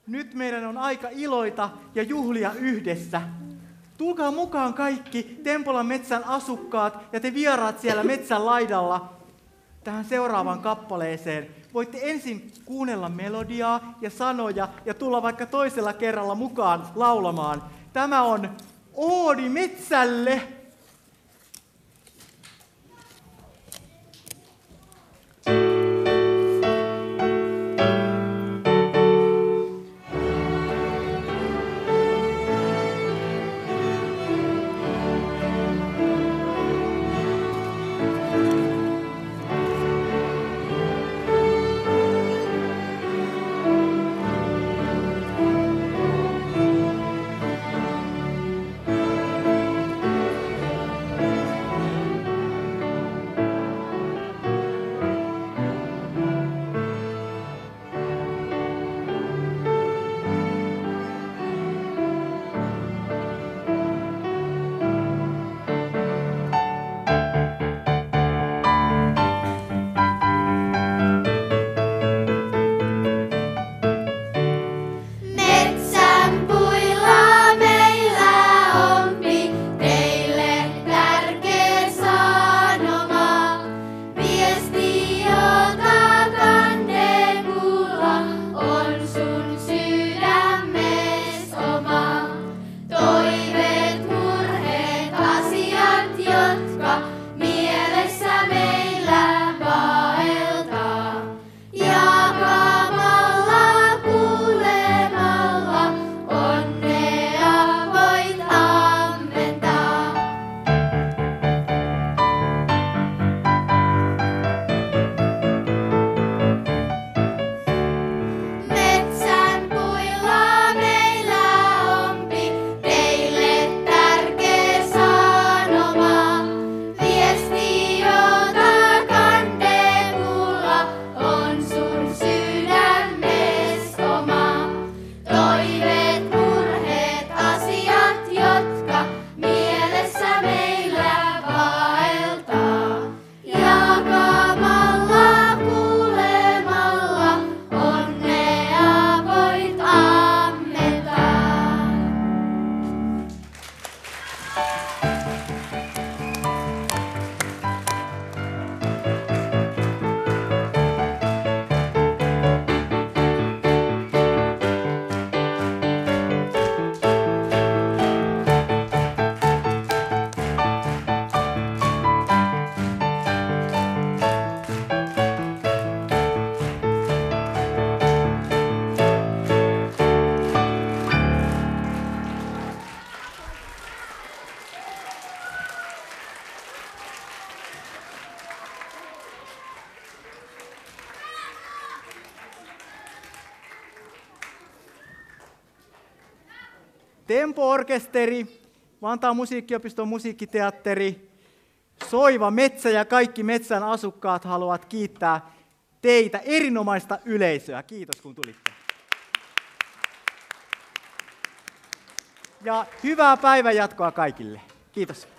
Nyt meidän on aika iloita ja juhlia yhdessä. Tulkaa mukaan kaikki Tempolan metsän asukkaat ja te vieraat siellä metsän laidalla tähän seuraavaan kappaleeseen. Voitte ensin kuunnella melodiaa ja sanoja ja tulla vaikka toisella kerralla mukaan laulamaan. Tämä on Oodi metsälle! Tempo-orkesteri, Vantaan musiikkiopiston musiikkiteatteri, Soiva metsä ja kaikki metsän asukkaat haluavat kiittää teitä, erinomaista yleisöä. Kiitos kun tulitte. Ja hyvää päivänjatkoa kaikille. Kiitos.